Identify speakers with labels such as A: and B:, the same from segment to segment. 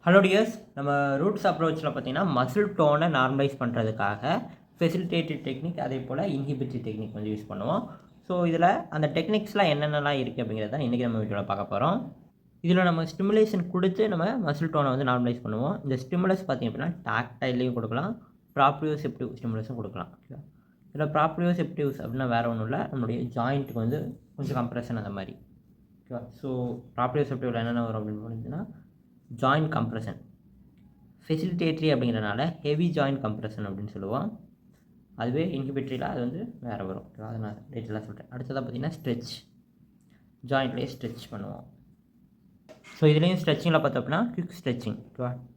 A: Hello tears, நம்ம roots அப்ரோச்சில் பார்த்தீங்கன்னா muscle டோனை normalise பண்ணுறதுக்காக ஃபெசிலிட்டேட்டிவ் டெக்னிக் அதே போல் இன்ஹிபிட்டரி டெக்னிக் வந்து யூஸ் பண்ணுவோம். ஸோ இதில் அந்த டெக்னிக்ஸ்லாம் என்னென்னலாம் இருக்குது அப்படிங்கிறத இன்றைக்கி நம்ம வீடியோவில் பார்க்க போகிறோம். இதில் நம்ம ஸ்டிமுலேஷன் கொடுத்து நம்ம மசில் டோனை வந்து நார்மலைஸ் பண்ணுவோம். இந்த ஸ்டிமுலஸ் பார்த்திங்க அப்படின்னா டாக்டைலையும் கொடுக்கலாம், ப்ராப்ரியோசெப்டிவ் ஸ்டிமுலஸும் கொடுக்கலாம். ஓகேவா? இதில் ப்ராப்ரியோசெப்டிவ்ஸ் அப்படின்னா வேறு ஒன்றும் இல்லை, நம்மளுடைய ஜாயிண்ட்டுக்கு வந்து கொஞ்சம் கம்ப்ரெஷன் அந்த மாதிரி. ஓகேவா? ஸோ ப்ராப்ரியோசெப்டிவில் என்னென்ன வரும் அப்படின்னு பார்த்தீங்கன்னா ஜாயிண்ட் கம்ப்ரெஷன், ஃபெசிலிட்டேட்ரி அப்படிங்கிறனால ஹெவி ஜாயிண்ட் கம்ப்ரெஷன் அப்படின்னு சொல்லுவோம். அதுவே இன்ஹிபிட்ரியில் அது வந்து வேறு வரும். அதை நான் டீட்டெயிலாக சொல்கிறேன். அடுத்ததாக பார்த்தீங்கன்னா ஸ்ட்ரெச், ஜாயிண்ட்லேயே ஸ்ட்ரெச் பண்ணுவோம். ஸோ இதுலேயும் ஸ்ட்ரெச்சிங்கில் பார்த்தோம் அப்படின்னா குவிக் ஸ்ட்ரெச்சிங்,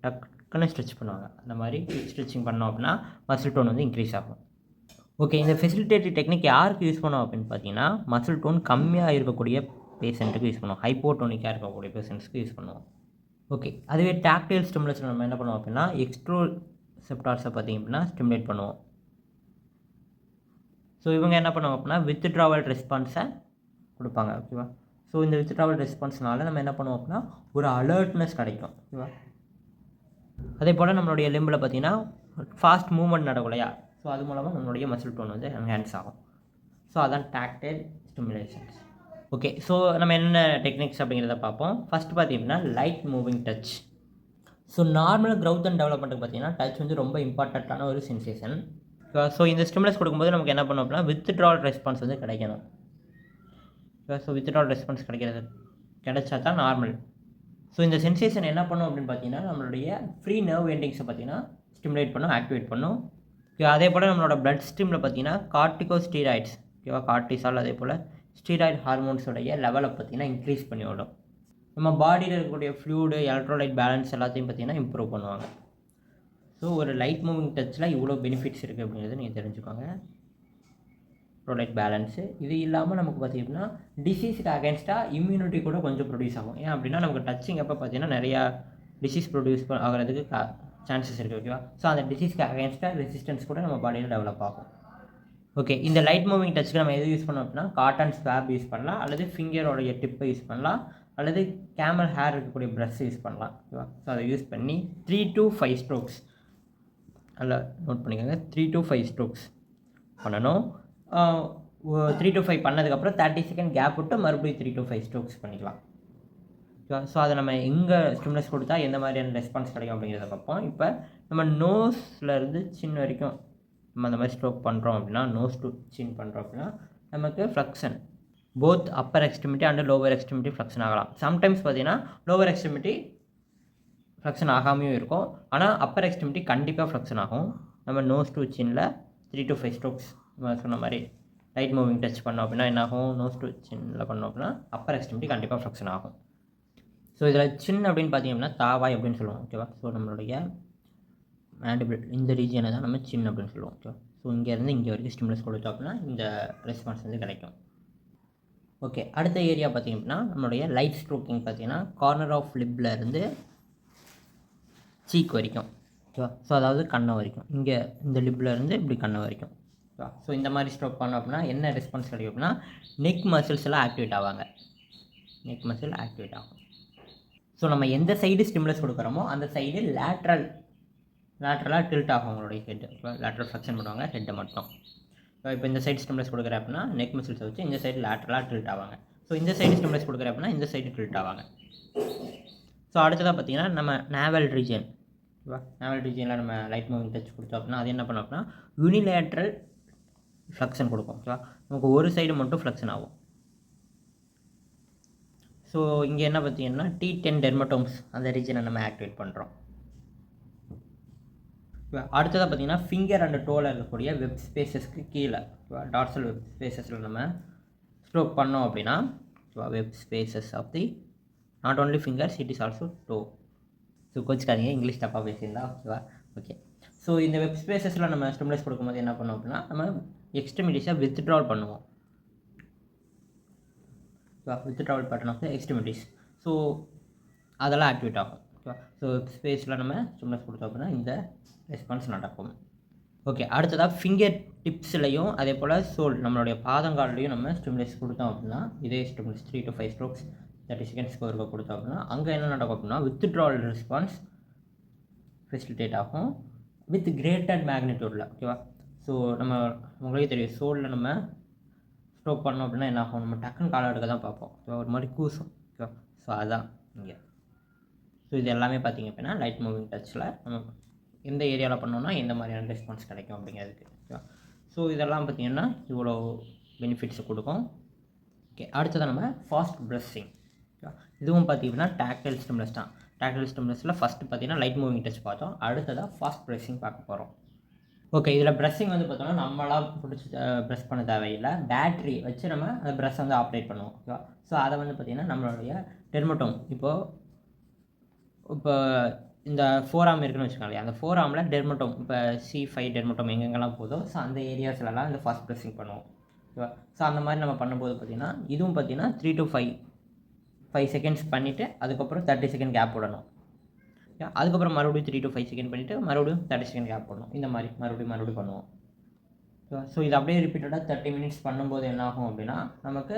A: டக்குன்னு ஸ்ட்ரெச் பண்ணுவாங்க. அந்த மாதிரி குவிக் ஸ்ட்ரெச்சிங் பண்ணோம் அப்படின்னா மசில் டோன் வந்து இன்க்ரீஸ் ஆகும். ஓகே, இந்த ஃபெசிலிட்டேட்டரி டெக்னிக் யாருக்கு யூஸ் பண்ணுவோம் அப்படின்னு பார்த்தீங்கன்னா மசில் டோன் கம்மியாக இருக்கக்கூடிய பேஷண்ட்டுக்கு யூஸ் பண்ணுவோம், ஹைப்போடோனிக்காக இருக்கக்கூடிய பேஷண்ட்ஸ்க்கு யூஸ் பண்ணுவோம். ஓகே, அதுவே டாக்டைல் ஸ்டிமுலேஷன் நம்ம என்ன பண்ணுவோம் அப்படின்னா எக்ஸ்ட்ரோசெப்டார்ஸை பார்த்திங்க அப்படின்னா ஸ்டிமுலேட் பண்ணுவோம். ஸோ இவங்க என்ன பண்ணுவாங்க அப்படின்னா வித்ட்ராவல் ரெஸ்பான்ஸை கொடுப்பாங்க. ஓகேவா? ஸோ இந்த வித்ட்ராவல் ரெஸ்பான்ஸ்னால நம்ம என்ன பண்ணுவோம் அப்படின்னா ஒரு அலர்ட்னஸ் கிடைக்கும். ஓகேவா? அதே போல் நம்மளுடைய லிம்பில் பார்த்திங்கன்னா ஃபாஸ்ட் மூவ்மெண்ட் நடக்கும் இல்லையா? ஸோ அது மூலமாக நம்மளுடைய மசில் டோன் வந்து என்ஹான்ஸ் ஆகும். ஸோ அதான் டாக்டைல் ஸ்டிமுலேஷன்ஸ். ஓகே, ஸோ நம்ம என்ன டெக்னிக்ஸ் அப்படிங்கிறத பார்ப்போம். ஃபஸ்ட்டு பார்த்தீங்கன்னா light moving touch. So normal growth and டெவலப்மெண்ட்டுக்கு பார்த்தீங்கன்னா டச் வந்து ரொம்ப இம்பார்ட்டண்ட்டான ஒரு சென்சேஷன். ஸோ இந்த ஸ்டிமுலஸ் கொடுக்கும்போது நமக்கு என்ன பண்ணோம் அப்படின்னா வித்ட்ராவல் ரெஸ்பான்ஸ் வந்து கிடைக்கணும். ஸோ வித்ட்ராவல் ரெஸ்பான்ஸ் கிடைச்சா தான் நார்மல். ஸோ இந்த சென்சேஷன் என்ன பண்ணும் அப்படின்னு பார்த்தீங்கன்னா நம்மளுடைய ஃப்ரீ நர்வ் எண்டிங்ஸை பார்த்தீங்கன்னா ஸ்டிமுலேட் பண்ணும், ஆக்டிவேட் பண்ணும். அதே போல் நம்மளோட பிளட் ஸ்ட்ரீமில் பார்த்தீங்கன்னா கார்டிகோஸ்டீராய்ட்ஸ், ஓகேவா, கார்டிசால் அதே போல் ஸ்டீராய்டு ஹார்மோன்ஸோடைய லெவலை பார்த்திங்கன்னா இன்க்ரீஸ் பண்ணி விடும். நம்ம பாடியில் இருக்கக்கூடிய ஃப்ளூடு, எலக்ட்ரோலைட் பேலன்ஸ் எல்லாத்தையும் பார்த்திங்கன்னா இம்ப்ரூவ் பண்ணுவாங்க. ஸோ ஒரு லைட் மூவிங் டச்சில் இவ்வளோ பெனிஃபிட்ஸ் இருக்குது அப்படிங்கிறது நீங்கள் தெரிஞ்சுக்கோங்க. எலக்ட்ரோலைட் பேலன்ஸு இது இல்லாமல் நமக்கு பார்த்திங்கன்னா டிசீஸுக்கு அகேன்ஸ்டாக இம்யூனிட்டி கூட கொஞ்சம் ப்ரொடியூஸ் ஆகும். ஏன் அப்படின்னா நமக்கு டச்சிங் அப்போ பார்த்திங்கன்னா நிறையா டிசீஸ் ப்ரொடியூஸ் ஆகிறதுக்கு சான்சஸ் இருக்குது. ஓகேவா? ஸோ அந்த டிசீஸ்க்கு அகேன்ஸ்டாக ரெசிஸ்டன்ஸ் கூட நம்ம பாடியில் டெவலப் ஆகும். ஓகே, இந்த லைட் மூவிங் டச்சுக்கு நம்ம எது யூஸ் பண்ணோம் அப்படின்னா காட்டன் ஸ்வாப் யூஸ் பண்ணலாம், அல்லது ஃபிங்கரோடைய டிப்பை யூஸ் பண்ணலாம், அல்லது கேமல் ஹேர் இருக்கக்கூடிய ப்ரஷ் யூஸ் பண்ணலாம். ஓகேவா? ஸோ அதை யூஸ் பண்ணி 3 to 5 ஸ்ட்ரோக்ஸ் நல்லா நோட் பண்ணிக்கோங்க. 3 to 5 ஸ்ட்ரோக்ஸ் பண்ணணும். 3 to 5 பண்ணதுக்கப்புறம் 30 செகண்ட் கேப் விட்டு மறுபடியும் 3 to 5 ஸ்ட்ரோக்ஸ் பண்ணிக்கலாம். ஓகேவா? ஸோ அதை நம்ம எங்கே ஸ்டிமுலஸ் கொடுத்தா எந்த மாதிரியான ரெஸ்பான்ஸ் கிடைக்கும் அப்படிங்கிறத பார்ப்போம். இப்போ நம்ம நோஸ்லேருந்து சின்ன வரைக்கும் நம்ம அந்த மாதிரி ஸ்ட்ரோக் பண்ணுறோம் அப்படின்னா, நோஸ் டு சின் பண்ணுறோம் அப்படின்னா நமக்கு flexion both upper extremity and lower extremity flexion ஆகலாம். சம்டைம்ஸ் பார்த்தீங்கன்னா லோவர் எக்ஸ்ட்ரிமிட்டி ஃப்ளக்ஷன் ஆகாமையும் இருக்கும், ஆனால் அப்பர் எக்ஸ்ட்ரிமிட்டி கண்டிப்பாக ஃப்ளக்ஷன் ஆகும். நம்ம நோஸ் டு சின்னில் 3 to 5 ஸ்ட்ரோக்ஸ் நம்ம சொன்ன மாதிரி லைட் மூவிங் டச் பண்ணோம் அப்படின்னா என்ன ஆகும், நோஸ் டு சின்னில் பண்ணோம் அப்படின்னா அப்பர் எக்ஸ்ட்ரிமிட்டி கண்டிப்பாக ஃப்ளக்ஷன் ஆகும். ஸோ இதில் சின் அப்படின்னு பார்த்தீங்கன்னா தாவாய் அப்படின்னு சொல்லுவோம். ஓகேவா? ஸோ நம்மளுடைய மேண்டிபிள் இந்த ரீஜியனை தான் நம்ம சின் அப்படின்னு சொல்லுவோம். ஓகே, ஸோ இங்கேருந்து இங்கே வரைக்கும் ஸ்டிமுலஸ் கொடுத்தோம் அப்படின்னா இந்த ரெஸ்பான்ஸ் வந்து கிடைக்கும். ஓகே, அடுத்த ஏரியா பார்த்திங்க அப்படின்னா நம்மளுடைய லைட் ஸ்ட்ரோக்கிங் பார்த்திங்கன்னா கார்னர் ஆஃப் லிப்பில் இருந்து சீக் வரைக்கும். ஓகேவா? ஸோ அதாவது கண்ணை வரைக்கும், இங்கே இந்த லிப்பில் இருந்து இப்படி கண்ணை வரைக்கும். ஓகேவா? ஸோ இந்த மாதிரி ஸ்ட்ரோக் பண்ணோம் அப்படின்னா என்ன ரெஸ்பான்ஸ் கிடைக்கும் அப்படின்னா நெக் மசில்ஸ் எல்லாம் ஆக்டிவேட் ஆவாங்க. நெக் மசில் ஆக்டிவேட் ஆகும். ஸோ நம்ம எந்த சைடு ஸ்டிமுலஸ் கொடுக்குறோமோ அந்த சைடு லேட்ரலாக டில்ட் ஆகும் உங்களுடைய ஹெட்டு. இப்போ லேட்ரல் ஃப்ளெக்ஷன் பண்ணுவாங்க ஹெட்டை மட்டும். இப்போ இந்த சைடு ஸ்டிமுலஸ் கொடுக்குற அப்படின்னா நெக் மசில்ஸை வச்சு இந்த சைடு லேட்ரலாக டில்ட் ஆவாங்க. ஸோ இந்த சைடு ஸ்டிமுலஸ் கொடுக்குற அப்படின்னா இந்த சைடு டில்ட் ஆவாங்க. ஸோ அடுத்ததாக பார்த்தீங்கன்னா நம்ம நேவல் ரீஜன். ஓகேவா? நேவல் ரீஜனில் நம்ம லைட் மூவிங் டச் கொடுத்தோம் அப்படின்னா அது என்ன பண்ணோம் அப்படின்னா யூனிலேட்ரல் ஃப்ளெக்ஷன் கொடுக்கும். ஓகேவா? நமக்கு ஒரு சைடு மட்டும் ஃப்ளெக்ஷன் ஆகும். ஸோ இங்கே என்ன பார்த்தீங்கன்னா T10 டெர்மட்டோம்ஸ் அந்த ரீஜனை நம்ம ஆக்டிவேட் பண்ணுறோம். அடுத்ததாக பார்த்தீங்கன்னா ஃபிங்கர் அண்ட் டோவில் இருக்கக்கூடிய வெப் ஸ்பேசஸ்க்கு கீழே டார்சல் வெப் ஸ்பேசஸில் நம்ம ஸ்ட்ரோக் பண்ணோம் அப்படின்னா web spaces of the not only fingers it is also toe. So கோச்சிக்காதீங்க இங்கிலீஷ் தப்பாக பேசியிருந்தா. ஓகேவா? ஓகே, ஸோ இந்த வெப் ஸ்பேசஸில் நம்ம ஸ்டிமுலஸ் கொடுக்கும்போது என்ன பண்ணோம் அப்படின்னா நம்ம எக்ஸ்ட்ரிமிட்டிஸை வித்ட்ராவல் பண்ணுவோம். Withdrawal pattern of the extremities. So அதெல்லாம் ஆக்டிவேட் ஆகும். ஓகேவா? ஸோ வெப் ஸ்பேஸில் நம்ம ஸ்டிமுலஸ் கொடுத்தோம் அப்படின்னா இந்த ரெஸ்பான்ஸ் நடக்கும். ஓகே, அடுத்ததாக ஃபிங்கர் டிப்ஸ்லையும் அதே போல் சோல் நம்மளுடைய பாதங்கால்லையும் நம்ம ஸ்டிமுலஸ் கொடுத்தோம் அப்படின்னா இதே ஸ்டிமுலஸ் 3 to 5 ஸ்ட்ரோக்ஸ் 30 செகண்ட்ஸ்க்கு ஒருக்க கொடுத்தோம் அப்படின்னா அங்கே என்ன நடக்கும் அப்படின்னா வித்ட்ராவல் ரெஸ்பான்ஸ் ஃபெசிலிட்டேட் ஆகும் வித் கிரேட்டட் மேக்னிடியூடில். ஓகேவா? ஸோ நம்ம உங்களுக்கே தெரியும், சோலில் நம்ம ஸ்ட்ரோக் பண்ணோம் அப்படின்னா என்ன ஆகும், நம்ம டக்குன்னு காலை எடுக்க தான் பார்ப்போம். ஓகேவா? ஒரு மாதிரி கூசும். ஓகேவா? ஸோ அதுதான் இங்கே. ஸோ இது எல்லாமே பார்த்திங்க அப்படின்னா லைட் மூவிங் டச்சில் நம்ம எந்த ஏரியாவில் பண்ணோன்னா எந்த மாதிரியான ரெஸ்பான்ஸ் கிடைக்கும் அப்படிங்கிறதுக்கு. ஓகேவா? ஸோ இதெல்லாம் பார்த்திங்கன்னா இவ்வளோ பெனிஃபிட்ஸை கொடுக்கும். ஓகே, அடுத்தது நம்ம ஃபாஸ்ட் ப்ரெஸ்ஸிங். ஓகேவா? இதுவும் பார்த்திங்கன்னா டாக்டைல் ஸ்டிமுலஸ் தான். டாக்டைல் ஸ்டிமுலஸில் ஃபஸ்ட்டு பார்த்திங்கன்னா லைட் மூவிங் டச் பார்த்தோம். அடுத்ததாக ஃபாஸ்ட் ப்ரெஸ்ஸிங் பார்க்க போகிறோம். ஓகே, இதில் ப்ரெஸ்ஸிங் வந்து பார்த்தோன்னா நம்மளாம் பிடிச்சி ப்ரெஸ் பண்ண தேவையில்லை. பேட்ரி வச்சு நம்ம அந்த ப்ரெஸ் வந்து ஆப்ரேட் பண்ணுவோம். ஓகேவா? ஸோ அதை வந்து பார்த்திங்கன்னா நம்மளுடைய டெர்மட்டோம் இப்போ இந்த 4 ஆர்ம் இருக்குன்னு வச்சுக்கோங்களேன். அந்த 4 ஆர்மில் டெர்மட்டோம் இப்போ C5 டெர்மட்டோம் எங்கெங்கெல்லாம் போதோ ஸோ அந்த ஏரியாஸ்லலாம் இந்த ஃபாஸ்ட் ப்ரெஸ்ஸிங் பண்ணுவோம். ஓகேவா? ஸோ அந்த மாதிரி நம்ம பண்ணும்போது பார்த்திங்கன்னா இதுவும் பார்த்திங்கன்னா 3 to 5 செகண்ட்ஸ் பண்ணிவிட்டு அதுக்கப்புறம் 30 செகண்ட் கேப் விடணும். அதுக்கப்புறம் மறுபடியும் 3 to 5 செகண்ட் பண்ணிவிட்டு மறுபடியும் 30 செகண்ட் கேப் பண்ணணும். இந்த மாதிரி மறுபடியும் பண்ணுவோம். ஸோ இது அப்படியே ரிப்பீட்டடாக 30 மினிட்ஸ் பண்ணும்போது என்ன ஆகும் அப்படின்னா நமக்கு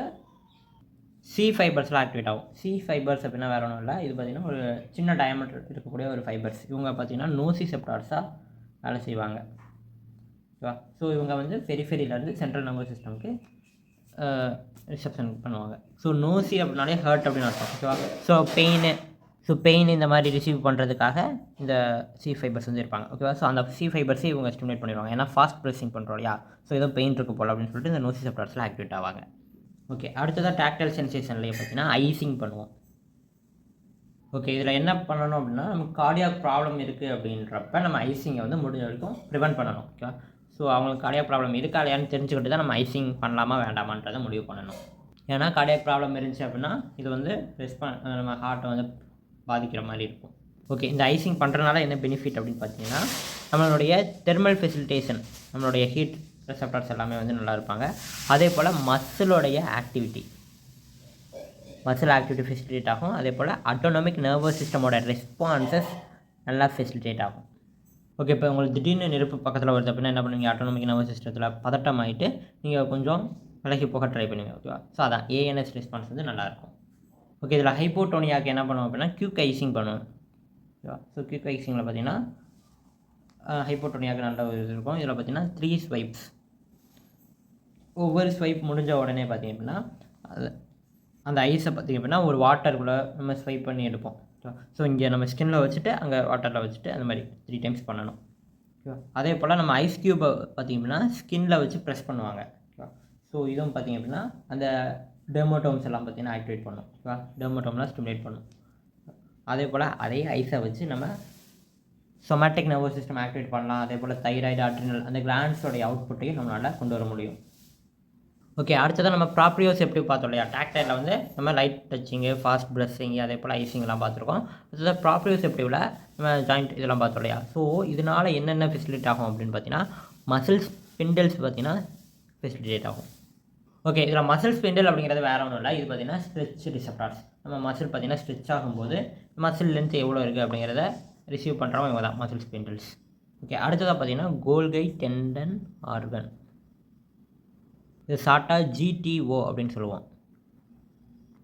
A: C ஃபைபர்ஸ்லாம் ஆக்டிவேட் ஆகும். C ஃபைபர்ஸ் அப்படின்னா வேறு ஒன்றும் இல்லை, இது பார்த்திங்கன்னா ஒரு சின்ன டயமீட்டர் இருக்கக்கூடிய ஒரு ஃபைபர்ஸ். இவங்க பார்த்திங்கன்னா நோசிசெப்டார்ஸாக வேலை செய்வாங்க. ஓகேவா? ஸோ இவங்க வந்து பெரிஃபெரியிலேருந்து சென்ட்ரல் நர்வஸ் சிஸ்டமுக்கு ரிசப்ஷன் பண்ணுவாங்க. ஸோ நோசி அப்படின்னாலே ஹர்ட் அப்படின்னு அர்த்தம். ஓகேவா? ஸோ பெயின் இந்த மாதிரி ரிசீவ் பண்ணுறதுக்காக இந்த C ஃபைபர்ஸ் வந்து இருப்பாங்க. ஓகேவா? ஸோ அந்த C ஃபைபர்ஸே இவங்க ஸ்டிமுலேட் பண்ணிடுவாங்க. ஏன்னா ஃபாஸ்ட் ப்ரெஸ்ஸிங் பண்ணுறோம் இல்லையா? ஸோ ஏதோ பெயின் இருக்கு போல் அப்படின்னு சொல்லிட்டு இந்த நோசிசெப்டார்ஸில் ஆக்டிவேட் ஆவாங்க. ஓகே, அடுத்ததாக டாக்டைல் சென்சேஷன்லேயே பார்த்தீங்கன்னா ஐசிங் பண்ணுவோம். ஓகே, இதில் என்ன பண்ணணும் அப்படின்னா நமக்கு கார்டியாக் ப்ராப்ளம் இருக்குது அப்படின்றப்ப நம்ம ஐசிங்கை வந்து முடிஞ்ச வரைக்கும் ப்ரிவென்ட் பண்ணணும். ஓகேவா? ஸோ அவங்களுக்கு கார்டியாக் ப்ராப்ளம் இருக்கா இல்லையான்னு தெரிஞ்சுக்கிட்டு தான் நம்ம ஐசிங் பண்ணலாமா வேண்டாமான்றதை முடிவு பண்ணணும். ஏன்னா கார்டியாக் ப்ராப்ளம் இருந்துச்சு அப்படின்னா இது வந்து நம்ம ஹார்ட்டை வந்து பாதிக்கிற மாதிரி இருக்கும். ஓகே, இந்த ஐசிங் பண்ணுறதுனால என்ன பெனிஃபிட் அப்படின்னு பார்த்தீங்கன்னா நம்மளுடைய தெர்மல் ஃபெசிலிட்டேஷன், நம்மளுடைய ஹீட் ரெசெப்டார்ஸ் எல்லாமே வந்து நல்லா இருப்பாங்க. அதே போல் மசில் ஆக்டிவிட்டி ஃபெசிலிட்டேட் ஆகும். அதே போல் ஆட்டோனாமிக் நர்வஸ் சிஸ்டமோட ரெஸ்பான்சஸ் நல்லா ஃபெசிலிட்டேட் ஆகும். ஓகே, இப்போ உங்களுக்கு திடீர்னு நெருப்பு பக்கத்தில் வருது அப்படின்னா என்ன பண்ணுவீங்க, ஆட்டோனாமிக் நர்வஸ் சிஸ்டத்தில் பதட்டம் ஆகிட்டு நீங்கள் கொஞ்சம் விலகி போக ட்ரை பண்ணுவீங்க. ஓகேவா? ஸோ அதான் ANS ரெஸ்பான்ஸ் வந்து நல்லாயிருக்கும். ஓகே, இதில் ஹைப்போட்டோனியாவுக்கு என்ன பண்ணுவோம் அப்படின்னா குயிக் ஐசிங் பண்ணுவோம். ஓகேவா? ஸோ குயிக் ஐசிங்கில் பார்த்தீங்கன்னா ஹைப்போட்டோனியாவுக்கு நல்ல ஒரு இது இருக்கும். இதில் பார்த்தீங்கன்னா 3 ஸ்வைப்ஸ். ஒவ்வொரு ஸ்வைப் முடிஞ்ச உடனே பார்த்திங்க அப்படின்னா அந்த ஐஸை பார்த்திங்க அப்படின்னா ஒரு வாட்டருக்குள்ளே நம்ம ஸ்வைப் பண்ணி எடுப்போம். ஸோ இங்கே நம்ம ஸ்கின்னில் வச்சுட்டு அங்கே வாட்டரில் வச்சுட்டு அந்த மாதிரி 3 டைம்ஸ் பண்ணணும். ஓகேவா? அதே போல் நம்ம ஐஸ் க்யூப்பை பார்த்திங்க அப்படின்னா ஸ்கின்னில் வச்சு ப்ரெஸ் பண்ணுவாங்க. ஓகேவா? ஸோ இதுவும் பார்த்திங்க அப்படின்னா அந்த டெர்மோட்டோம்ஸ் எல்லாம் பார்த்திங்கன்னா ஆக்டிவேட் பண்ணும். ஓகேவா? டெர்மோட்டோம்லாம் ஸ்டிமுலேட் பண்ணும். அதே போல் அதே ஐஸை வச்சு நம்ம சொமேட்டிக் நர்வஸ் சிஸ்டம் ஆக்டிவேட் பண்ணலாம். அதே போல் தைராய்டு, அட்ரினல் அந்த கிளாண்ட்ஸோடைய அவுட்புட்டையும் நம்மளால் கொண்டு வர முடியும். ஓகே, அடுத்ததாக நம்ம ப்ராப்ரியோசெப்டிவ் பார்த்தோம் இல்லையா? டாக்டைலில் வந்து நம்ம லைட் டச்சிங்கு, ஃபாஸ்ட் ப்ரெஸ்ஸிங்கு, அதே போல் ஐசிங்லாம் பார்த்துருக்கோம். அடுத்ததாக ப்ராப்ரியோசெப்டிவில் நம்ம ஜாயிண்ட் இதெல்லாம் பார்த்தோம் இல்லையா? ஸோ இதனால் என்னென்ன ஃபெசிலிட்டேட் ஆகும் அப்படின்னு பார்த்தீங்கன்னா மசில் ஸ்பிண்டில்ஸ் பார்த்திங்கன்னா ஃபெசிலிட்டேட் ஆகும். ஓகே, இதில் மசில் ஸ்பிண்டில் அப்படிங்கிறது வேறு ஒன்றும் இல்லை, இது பார்த்திங்கன்னா ஸ்ட்ரெச் ரிசெப்டார்ஸ். நம்ம மசில் பார்த்திங்கன்னா ஸ்ட்ரெச் ஆகும்போது மசில் லென்த் எவ்வளோ இருக்குது அப்படிங்கிறத ரிசீவ் பண்ணுறவங்க இவங்க தான் மசில் ஸ்பிண்டில்ஸ். ஓகே, அடுத்ததாக பார்த்திங்கன்னா கோல்கை டெண்டன் ஆர்கன். இது ஷார்ட்டாக GTO அப்படின்னு சொல்லுவோம்.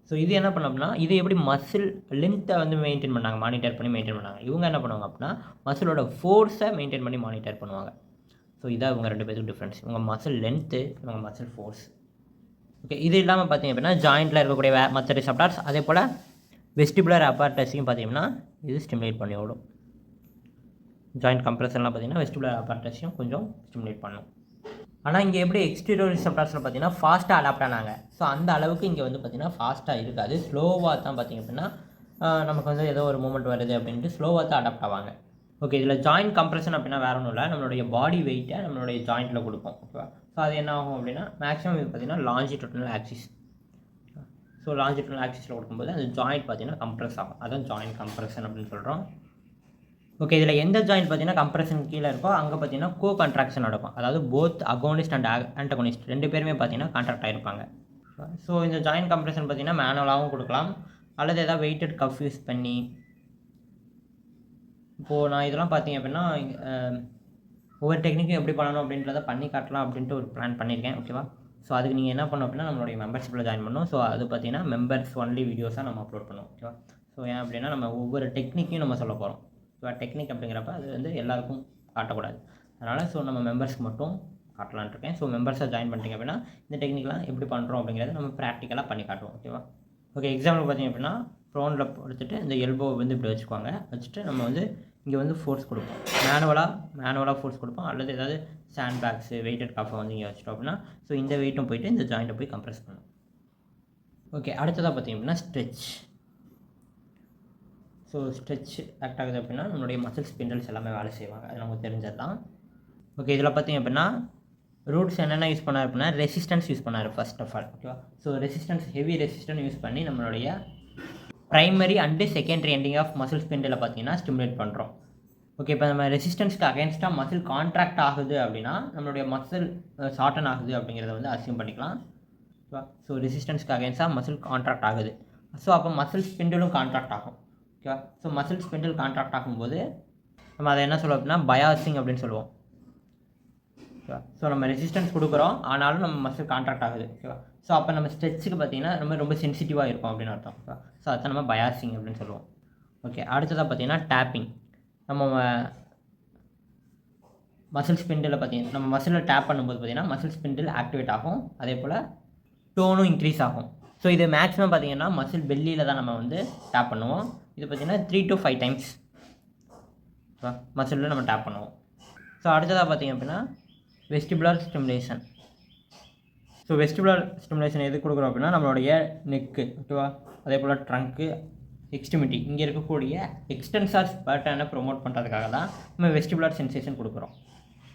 A: ஸோ இது என்ன பண்ணோம் அப்படின்னா இது எப்படி மசில் லென்த்தை வந்து மெயின்டைன் பண்ணாங்க, மானிட்டர் பண்ணி மெயின்டைன் பண்ணாங்க. இவங்க என்ன பண்ணுவாங்க அப்படின்னா மசிலோட ஃபோர்ஸை மெயின்டைன் பண்ணி மானிட்டர் பண்ணுவாங்க. ஸோ இதான் இவங்க 2 பேருக்கு டிஃப்ரென்ஸ். இவங்க மசில் லென்த்து, இவங்க மசில் ஃபோர்ஸ். ஓகே, இது இல்லாமல் பார்த்திங்க அப்படின்னா ஜாயிண்ட்டில் இருக்கக்கூடிய மற்ற ரிசெப்டார்ஸ் அதே போல் வெஸ்டிபுலர் அப்பார்டஸையும் பார்த்திங்கன்னா இது ஸ்டிமுலேட் பண்ணி விடும். ஜாயிண்ட் கம்ப்ரெஷன்லாம் பார்த்திங்கன்னா வெஸ்டிபுலர் அப்பார்டஸையும் கொஞ்சம் ஸ்டிமுலேட் பண்ணும். ஆனால் இங்கே எப்படி எக்ஸ்டீரியர் ரிசெப்டார்ஸில் பார்த்திங்கன்னா ஃபாஸ்ட்டாக அடாப்ட் ஆனாங்க. ஸோ அந்த அளவுக்கு இங்கே வந்து பார்த்திங்கன்னா ஃபாஸ்ட்டாக இருக்காது, ஸ்லோவாக தான் பார்த்திங்க அப்படின்னா நமக்கு வந்து ஏதோ ஒரு மூமெண்ட் வருது அப்படின்ட்டு ஸ்லோவாக தான் அடாப்ட் ஆவாங்க. ஓகே, இதில் ஜாயிண்ட் கம்ப்ரெஷன் அப்படின்னா வேறு ஒன்றும் இல்லை, நம்மளுடைய பாடி வெயிட்டை நம்மளுடைய ஜாயிண்ட்டில் கொடுப்போம். ஓகேவா? ஸோ அது என்ன ஆகும் அப்படின்னா மேக்ஸிமம் இது பார்த்திங்கன்னா லாஞ்சிடியூட்னல் ஆக்சிஸ். ஸோ லாஞ்சிடியூட்னல் ஆக்சிஸில் கொடுக்கும்போது அந்த ஜாயிண்ட் பார்த்திங்கன்னா கம்ப்ரெஸ் ஆகும். அதான் ஜாயிண்ட் கம்ப்ரெஷன் அப்படின்னு சொல்கிறோம். ஓகே, இதில் எந்த ஜாயிண்ட் பார்த்தீங்கன்னா கம்ப்ரெஷன் கீழே இருக்கோ அங்கே பார்த்தீங்கன்னா கோ கண்ட்ராக்ஷன் நடக்கும். அதாவது போத் அகோனிஸ்ட் அண்ட் ஆன்டகோனிஸ்ட் 2 பேருமே பார்த்தீங்கன்னா கான்ட்ராக்ட் ஆகிருப்பாங்க. ஸோ இந்த ஜாயிண்ட் கம்ப்ரெஷன் பார்த்தீங்கன்னா மேனுவலாகவும் கொடுக்கலாம் அல்லது ஏதாவது வெயிட்டட் கஃப் யூஸ் பண்ணி. இப்போது நான் இதெல்லாம் பார்த்தீங்க அப்படின்னா ஒவ்வொரு டெக்னிக்கும் எப்படி பண்ணணும் அப்படின்றத பண்ணி காட்டலாம் அப்படின்ட்டு ஒரு பிளான் பண்ணியிருக்கேன். ஓகேவா? ஸோ அதுக்கு நீங்கள் என்ன பண்ணணும் அப்படின்னா நம்மளுடைய மெம்பர்ஷிப்பில் ஜாயின் பண்ணணும். ஸோ அது பார்த்தீங்கன்னா மெம்பர்ஸ் ஒன்லி வீடியோஸாக நம்ம அப்லோட் பண்ணுவோம். ஓகேவா? ஸோ ஏன் அப்படின்னா நம்ம ஒவ்வொரு டெக்னிக்கையும் நம்ம சொல்ல போகிறோம். டெக்னிக் அப்படிங்கிறப்ப அது வந்து எல்லாருக்கும் காட்டக்கூடாது. அதனால் ஸோ நம்ம மெம்பர்ஸ்க்கு மட்டும் காட்டலான்னு இருக்கேன். ஸோ மெம்பர்ஸை ஜாயின் பண்ணிட்டீங்க அப்படின்னா இந்த டெக்னிக்லாம் எப்படி பண்ணுறோம் அப்படிங்கிறத நம்ம ப்ராக்டிக்கலாக பண்ணி காட்டுவோம். ஓகேவா? ஓகே, எக்ஸாம்பிள் பார்த்திங்க அப்படின்னா ப்ரோனில் கொடுத்துட்டு இந்த எல்போ வந்து இப்படி வச்சுக்குவாங்க. வச்சுட்டு நம்ம வந்து இங்கே வந்து ஃபோர்ஸ் கொடுப்போம். மேனுவலாக ஃபோர்ஸ் கொடுப்போம். அல்லது ஏதாவது சாண்ட் பேக்ஸு வெயிட்டட் காஃபை வந்து இங்கே வச்சுட்டோம் அப்படின்னா ஸோ இந்த வெயிட்டும் போயிட்டு இந்த ஜாயிண்ட்டை போய் கம்ப்ரெஸ் பண்ணும். ஓகே, அடுத்ததாக பார்த்திங்க அப்படின்னா ஸ்ட்ரெச். ஸோ ஸ்ட்ரெச் ஆக்ட் ஆகுது அப்படின்னா நம்மளுடைய மசில் ஸ்பிண்டில்ஸ் எல்லாமே வேலை செய்வாங்க. அது நமக்கு தெரிஞ்சது தான். ஓகே, இதில் பார்த்திங்க அப்படின்னா ரூட்ஸ் என்னென்ன யூஸ் பண்ணார் அப்படின்னா ரெசிஸ்டன்ஸ் யூஸ் பண்ணார் ஃபர்ஸ்ட் ஆஃப் ஆல். ஓகேவா? So resistance, heavy resistance use பண்ணி நம்மளுடைய primary and secondary ending of muscle spindle பார்த்திங்கன்னா ஸ்டிமுலேட் பண்ணுறோம். ஓகே, இப்போ நம்ம ரெசிஸ்டன்ஸ்க்கு அகேன்ஸ்டாக மசில் கான்ட்ராக்ட் ஆகுது அப்படின்னா நம்மளுடைய மசில் ஷார்டன் ஆகுது அப்படிங்கிறத வந்து அசியூம் பண்ணிக்கலாம். ஓகேவா? ஸோ ரெசிஸ்டன்ஸ்க்கு அகேன்ஸ்டாக மசில் கான்ட்ராக்ட் ஆகுது. ஸோ அப்போ மசில் ஸ்பிண்டிலும் கான்ட்ராக்ட் ஆகும். ஓகேவா? ஸோ மசில் ஸ்பிண்டில் கான்ட்ராக்ட் ஆகும்போது நம்ம அதை என்ன சொல்லுவோம் அப்படின்னா பயாசிங் அப்படின்னு சொல்லுவோம். ஓகேவா? ஸோ நம்ம ரெசிஸ்டன்ஸ் கொடுக்குறோம், ஆனாலும் நம்ம மசில் கான்ட்ராக்ட் ஆகுது. ஓகேவா? ஸோ அப்போ நம்ம ஸ்ட்ரெச்சுக்கு பார்த்திங்கன்னா ரொம்ப சென்சிட்டிவாக இருக்கும் அப்படின்னு அர்த்தம். ஓகேவா? ஸோ அதை நம்ம பயாசிங் அப்படின்னு சொல்லுவோம். ஓகே, அடுத்ததாக பார்த்திங்கன்னா டேப்பிங். நம்ம மசில் ஸ்பிண்டில் பார்த்திங்கன்னா நம்ம மசிலில் டேப் பண்ணும்போது பார்த்திங்கன்னா மசில் ஸ்பிண்டில் ஆக்டிவேட் ஆகும். அதே போல் டோனும் இன்க்ரீஸ் ஆகும். ஸோ இது மேக்ஸிமம் பார்த்திங்கன்னா மசில் பெல்லியில் தான் நம்ம வந்து டேப் பண்ணுவோம். இது பார்த்திங்கன்னா 3 to 5 times மசிலில் நம்ம டேப் பண்ணுவோம். ஸோ அடுத்ததாக பார்த்திங்க அப்படின்னா vestibular stimulation. So vestibular stimulation எது கொடுக்குறோம் அப்படின்னா நம்மளுடைய நெக்கு, ஓகேவா, அதே போல் ட்ரங்க்கு, எக்ஸ்ட்ரிமிட்டி, இங்கே இருக்கக்கூடிய எக்ஸ்டென்சார்ஸ் பேட்டர்னை ப்ரொமோட் பண்ணுறதுக்காக தான் நம்ம வெஸ்டிபுலர் சென்சேஷன் கொடுக்குறோம்.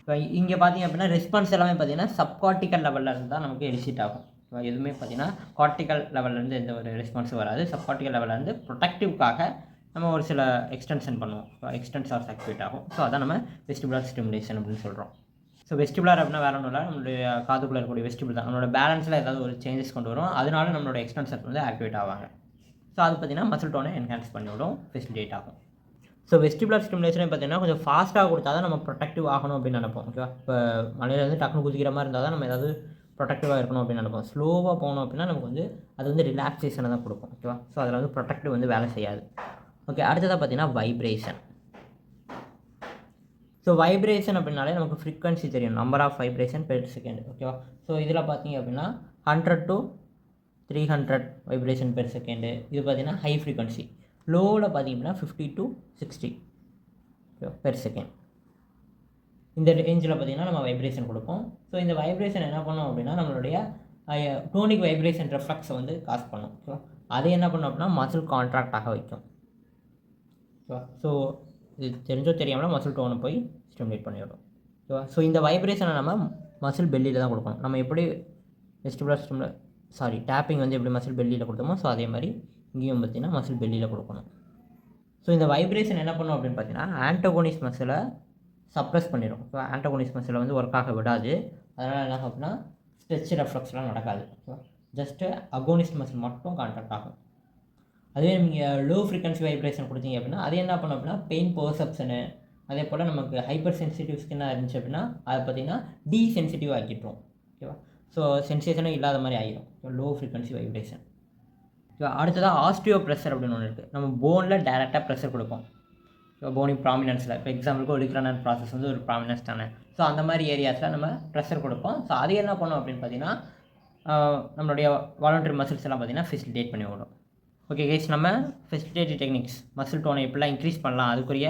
A: இப்போ இங்கே பார்த்திங்க அப்படின்னா ரெஸ்பான்ஸ் எல்லாமே பார்த்திங்கன்னா சப்கார்டிக்கல் லெவலில் இருந்து தான் நமக்கு எலிசிட் ஆகும். எதுவுமே பார்த்திங்கன்னா கார்டிக்கல் லெவல்லேருந்து எந்த ஒரு ரெஸ்பான்ஸும் வராது. சப்கார்டிக்கல் லெவலில் ப்ரொடெக்டிவ்காக நம்ம ஒரு சில எக்ஸ்டென்ஷன் பண்ணுவோம். எக்ஸ்டென்சார்ஸ் ஆக்டிவேட் ஆகும். ஸோ அதான் நம்ம வெஸ்டிபுலர் ஸ்டிமுலேஷன் அப்படின்னு சொல்கிறோம். ஸோ வெஸ்டிபுலர் அப்படின்னா வேறு ஒன்றும் இல்லை, நம்மளுடைய காதுக்குள்ளே இருக்கக்கூடிய வெஸ்டிபுல் தான். நம்மளோட பேலன்ஸில் ஏதாவது ஒரு சேஞ்சஸ் கொண்டு வரும், அதனால நம்மளோட எக்ஸ்டென்சர் வந்து ஆக்டிவேட் ஆவாங்க. ஸோ அது பார்த்திங்கன்னா மசில் டோனை என்ஹான்ஸ் பண்ணிவிடும், ஃபெசிலிட்டேட் ஆகும். ஸோ வெஸ்டிபுலர் ஸ்டிமுலேஷனே பார்த்திங்கன்னா கொஞ்சம் ஃபாஸ்ட்டாக கொடுத்தா தான் நம்ம ப்ரொடெக்டிவ் ஆகணும் அப்படின்னு நினைப்போம். ஓகேவா? இப்போ மலையில் வந்து டக்குனு குதிக்கிற மாதிரி இருந்தால் தான் நம்ம ஏதாவது ப்ரொடெக்டிவாக இருக்கணும் அப்படின்னு நினைப்போம். ஸ்லோவாக போகணும் அப்படின்னா நமக்கு வந்து அது வந்து ரிலாக்ஸேஷனை தான் கொடுக்கும். ஓகேவா? ஸோ அதில் வந்து ப்ரொடெக்டிவ் வந்து வேலை செய்யாது. ஓகே, அடுத்ததாக பார்த்திங்கன்னா வைப்ரேஷன். ஸோ வைப்ரேஷன் அப்படின்னாலே நமக்கு ஃப்ரீக்வன்சி தெரியும், number of vibration per second. ஓகேவா? ஸோ இதில் பார்த்திங்க அப்படின்னா 100 to 300 வைப்ரேஷன் பெர் செகண்டு. இது பார்த்திங்கன்னா ஹை ஃப்ரீக்வன்சி. லோவில் பார்த்திங்கன்னா 50 to 60 பெர் செகண்ட். இந்த ரேஞ்சில் பார்த்திங்கன்னா நம்ம வைப்ரேஷன் கொடுப்போம். ஸோ இந்த வைப்ரேஷன் என்ன பண்ணோம் அப்படின்னா நம்மளுடைய டோனிக் வைப்ரேஷன் ரெஃப்ளெக்ஸை வந்து காஸ் பண்ணும். ஓகேவா? அதை என்ன பண்ணோம் அப்படின்னா மசில் கான்ட்ராக்ட் ஆக வைக்கும். ஓகேவா? ஸோ இது தெரிஞ்சோ தெரியாமல் மசில் டோனை போய் ஸ்டிமுலேட் பண்ணிவிடும். ஓகேவா? ஸோ இந்த வைப்ரேஷனை நம்ம மசில் பெல்லியில் தான் கொடுக்கணும். நம்ம எப்படி வெஸ்டிபுலர் டேப்பிங் வந்து எப்படி மசில் பெல்லியில் கொடுத்தோமோ ஸோ அதே மாதிரி இங்கேயும் பார்த்திங்கன்னா மசில் பெல்லியில் கொடுக்கணும். ஸோ இந்த வைப்ரேஷன் என்ன பண்ணும் அப்படின்னு பார்த்தீங்கன்னா ஆன்டகோனிஸ்ட் மசிலை சப்ரஸ் பண்ணிடும். ஸோ ஆன்டகோனிஸ்ட் மசிலை வந்து ஒர்க் ஆக விடாது. அதனால் என்ன அப்படின்னா ஸ்ட்ரெச் ரெஃப்ளெக்ஸ்லாம் நடக்காது. ஸோ ஜஸ்ட்டு அகோனிஸ்ட் மசில் மட்டும் கான்ட்ராக்ட் ஆகும். அதுவே நீங்கள் லோ ஃப்ரீக்வன்சி வைப்ரேஷன் கொடுத்தீங்க அப்படின்னா அது என்ன பண்ணும் அப்படின்னா பெயின் பர்செப்ஷனு, அதே போல் நமக்கு ஹைப்பர் சென்சிட்டிவ் ஸ்கின்னாக இருந்துச்சு அப்படின்னா அதை பார்த்திங்கன்னா டீசென்சிட்டிவ் ஆக்கிட்டுரும். ஓகேவா? ஸோ சென்சேஷனும் இல்லாத மாதிரி ஆகிடும். Low frequency vibration. அடுத்ததாக ஆஸ்டியோ ப்ரெஷர் அப்படின்னு ஒன்று இருக்குது. நம்ம போனில் டேரெக்டாக ப்ரெஷர் கொடுப்போம். இப்போ போனி ப்ராமினன்ஸில், இப்போ எக்ஸாம்பிளுக்கு ஒரு ரிக்ரனல் ப்ராசஸ் வந்து ஒரு ப்ராமினன்ஸ் தானே. ஸோ அந்த மாதிரி ஏரியாஸில் நம்ம ப்ரெஷர் கொடுப்போம். ஸோ அது என்ன பண்ணும் அப்படின்னு பார்த்தீங்கன்னா நம்மளுடைய வாலண்டரி மசில்ஸ் எல்லாம் பார்த்திங்கன்னா ஃபெசிலிட்டேட் பண்ணி விடும். ஓகே கைஸ், நம்ம ஃபெசிலிட்டேட்டிவ் டெக்னிக்ஸ் மசில் டோனை எப்படிலாம் இன்க்ரீஸ் பண்ணலாம், அதுக்குரிய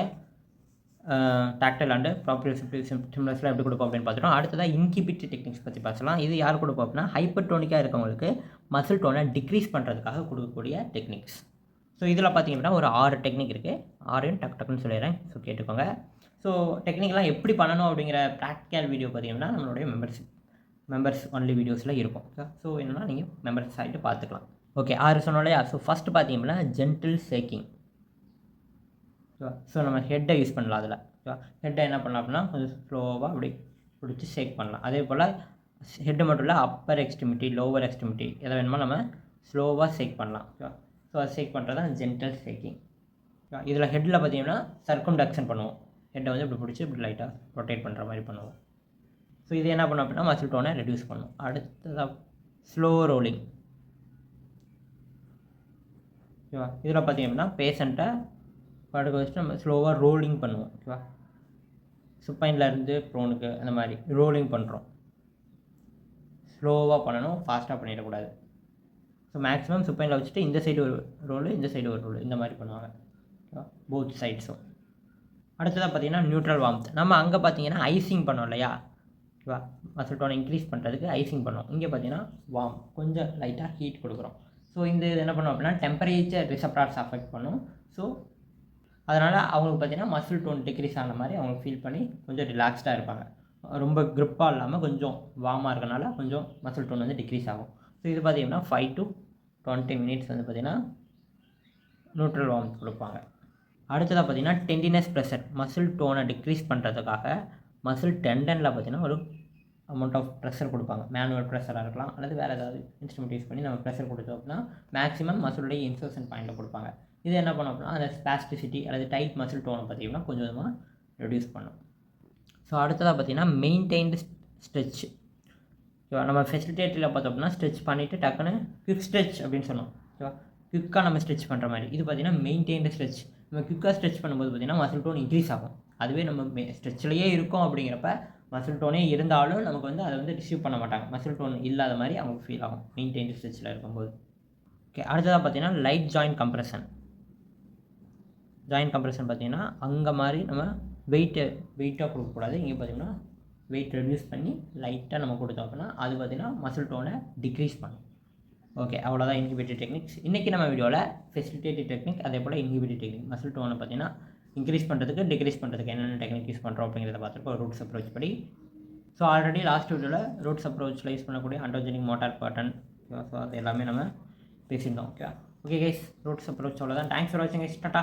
A: டாக்டைல் அண்டு ப்ராப்ரியோசெப்டிவ் ஸ்டிமுலஸ்லாம் எப்படி கொடுப்போம் அப்படின்னு பார்த்துட்டோம். அடுத்ததாக இன்கிபிட்டி டெக்னிக்ஸ் பற்றி பேசலாம். இது யார் கொடுப்போம் அப்படின்னா ஹைப்பர் டோனிக்காக இருக்கவங்களுக்கு மசில் டோனை டிக்ரீஸ் பண்ணுறதுக்காக கொடுக்கக்கூடிய டெக்னிக்ஸ். ஸோ இதில் பார்த்திங்க அப்படின்னா ஒரு 6 டெக்னிக் இருக்குது. 6 டக்குன்னு சொல்லிடுறேன். ஸோ கேட்டுக்கோங்க. ஸோ டெக்னிக்லாம் எப்படி பண்ணணும் அப்படிங்கிற ப்ராக்டிக்கல் வீடியோ பார்த்திங்கன்னா நம்மளுடைய மெம்பர்ஸ் ஒன்லி வீடியோஸில் இருக்கும். ஸோ என்னென்னா நீங்கள் மெம்பர்ஸ் ஆகிட்டு பார்த்துக்கலாம். ஓகே, 6 சொன்னோம் இல்லையா. ஸோ ஃபஸ்ட்டு பார்த்திங்க அப்படின்னா ஜென்டில் ஷேக்கிங். ஸோ நம்ம ஹெட்டை யூஸ் பண்ணலாம். அதில் ஹெட்டை என்ன பண்ணலாம் அப்படின்னா கொஞ்சம் ஸ்லோவாக அப்படி பிடிச்சி ஷேக் பண்ணலாம். அதே போல் ஹெட்டு மட்டும் இல்லை, அப்பர் எக்ஸ்ட்ரிமிட்டி, லோவர் எக்ஸ்ட்ரிமிட்டி எதை வேணுமோ நம்ம ஸ்லோவாக ஷேக் பண்ணலாம். ஸோ அது ஷேக் பண்ணுறது தான் ஜென்டல் ஷேக்கிங். இதில் ஹெட்டில் பார்த்திங்கன்னா சர்க்கம்டக்ஷன் பண்ணுவோம். ஹெட்டை வந்து இப்படி பிடிச்சி இப்படி லைட்டாக ரொட்டேட் பண்ணுற மாதிரி பண்ணுவோம். ஸோ இது என்ன பண்ணோம் அப்படின்னா மசில் டோனை ரெடியூஸ் பண்ணும். அடுத்ததாக ஸ்லோ ரோலிங். ஓகேவா? இதில் பார்த்திங்க அப்படின்னா பேஷண்ட்டை படுக்க வச்சுட்டு நம்ம ஸ்லோவாக ரோலிங் பண்ணுவோம். ஓகேவா, சுப்பைன்லேருந்து ப்ரோனுக்கு அந்த மாதிரி ரோலிங் பண்ணுறோம். ஸ்லோவாக பண்ணணும், ஃபாஸ்ட்டாக பண்ணிடக்கூடாது. ஸோ மேக்ஸிமம் சுப்பைனில் வச்சுட்டு இந்த சைடு ஒரு ரோலு, இந்த சைடு ஒரு ரோலு, இந்த மாதிரி பண்ணுவாங்க. ஓகேவா, போத் சைட்ஸும். அடுத்ததாக பார்த்தீங்கன்னா நியூட்ரல் வார்ம்த். நம்ம அங்கே பார்த்தீங்கன்னா ஐசிங் பண்ணோம் இல்லையா, ஓகேவா, மசில் டோனை இன்க்ரீஸ் பண்ணுறதுக்கு ஐசிங் பண்ணோம். இங்கே பார்த்தீங்கன்னா வார்ம், கொஞ்சம் லைட்டாக ஹீட் கொடுக்குறோம். ஸோ இந்த இது என்ன பண்ணோம் அப்படின்னா டெம்பரேச்சர் ரிசப்டார்ஸ் அஃபெக்ட் பண்ணும். ஸோ அதனால் அவங்களுக்கு பார்த்தீங்கன்னா மசில் டோன் டிக்ரீஸ் ஆன மாதிரி அவங்க ஃபீல் பண்ணி கொஞ்சம் ரிலாக்ஸ்டாக இருப்பாங்க. ரொம்ப க்ரிப்பாக இல்லாமல் கொஞ்சம் வார்மாக இருக்கனால கொஞ்சம் மசில் டோன் வந்து டிக்ரீஸ் ஆகும். ஸோ இது பார்த்திங்கன்னா 5 to 20 மினிட்ஸ் வந்து பார்த்திங்கன்னா நியூட்ரல் வார்ம்த் கொடுப்பாங்க. அடுத்ததாக பார்த்திங்கன்னா டெண்டினஸ் ப்ரெஷர், மசில் டோனை டிக்ரீஸ் பண்ணுறதுக்காக மசில் டெண்டனில் பார்த்திங்கன்னா ஒரு அமௌண்ட் ஆஃப் ப்ரெஷர் கொடுப்பாங்க. மேனுவல் ப்ரெஷராக இருக்கலாம் அல்லது வேறு ஏதாவது இன்ஸ்ட்ருமெண்ட் யூஸ் பண்ணி நம்ம ப்ரெஷர் கொடுத்தோம் அப்படின்னா மேக்ஸிமம் மசிலுடைய இன்சர்ஷன் பாயிண்டில் கொடுப்பாங்க. இது என்ன பண்ணோம் அப்படின்னா அந்த ஸ்பாஸ்டிசிட்டி அல்லது டைட் மசில் டோனை பார்த்திங்கன்னா கொஞ்சம் கொஞ்சமாக ரெடியூஸ் பண்ணும். ஸோ அடுத்ததாக பார்த்திங்கன்னா மெயின்டைன்டு ஸ்ட்ரெச். ஓகேவா, நம்ம ஃபெசிலிட்டேட்டில் பார்த்தோம் அப்படின்னா ஸ்ட்ரெச் பண்ணிவிட்டு டக்குன்னு குவிக் ஸ்ட்ரெச் அப்படின்னு சொன்னோம். ஓகேவா, குவிக்காக நம்ம ஸ்ட்ரெச் பண்ணுற மாதிரி. இது பார்த்திங்கன்னா மெயின்டைன்டு ஸ்ட்ரெச். நம்ம குவிக்காக ஸ்ட்ரெச் பண்ணும்போது பார்த்திங்கன்னா மசில் டோன் இன்க்ரீஸ் ஆகும். அதுவே நம்ம ஸ்ட்ரெச்சிலேயே இருக்கோம் அப்படிங்கிறப்ப மசில் டோனே இருந்தாலும் நமக்கு வந்து அதை வந்து ரிசீவ் பண்ண மாட்டாங்க. மசில் டோன் இல்லாத மாதிரி அவங்களுக்கு ஃபீல் ஆகும் மெயின்டைன்டு ஸ்ட்ரெச்சில் இருக்கும்போது. ஓகே, அடுத்ததாக பார்த்திங்கன்னா light joint compression. Joint compression பார்த்திங்கன்னா அங்கே மாதிரி நம்ம வெயிட்டாக கொடுக்கக்கூடாது. இங்கே பார்த்திங்கன்னா வெயிட் ரெடியூஸ் பண்ணி லைட்டாக நம்ம கொடுத்தோம் அப்படின்னா அது பார்த்திங்கன்னா மசில் டோனை டிக்ரீஸ் பண்ணும். ஓகே, அவ்வளோதான் இன்ஹிபிட்டரி டெக்னிக்ஸ். இன்றைக்கி நம்ம வீடியோவில் ஃபெசிலிட்டேட்டிவ் டெக்னிக் அதே போல் இன்ஹிபிட்டரி டெக்னிக் மசில் டோனை பார்த்திங்கன்னா இன்க்ரீஸ் பண்ணுறதுக்கு டிக்ரீஸ் பண்ணுறதுக்கு என்னென்ன டெக்னிக் யூஸ் பண்ணுறோம் அப்படிங்கிறத பார்த்துருக்கோம் ரூட்ஸ் அப்ரோச் படி. ஸோ ஆல்ரெடி லாஸ்ட் வீடியோவில் ரூட்ஸ் அப்ரோச்சில் யூஸ் பண்ணக்கூடிய அண்டோஜெனிக் மோட்டார் பேட்டர்ன், ஸோ அது எல்லாமே நம்ம பேசியிருந்தோம். ஓகே கைஸ், ரூட்ஸ் அப்ரோச் அவ்வளோதான். தேங்க்ஸ் ஃபார் வாட்சிங் கைஸ், டாடா.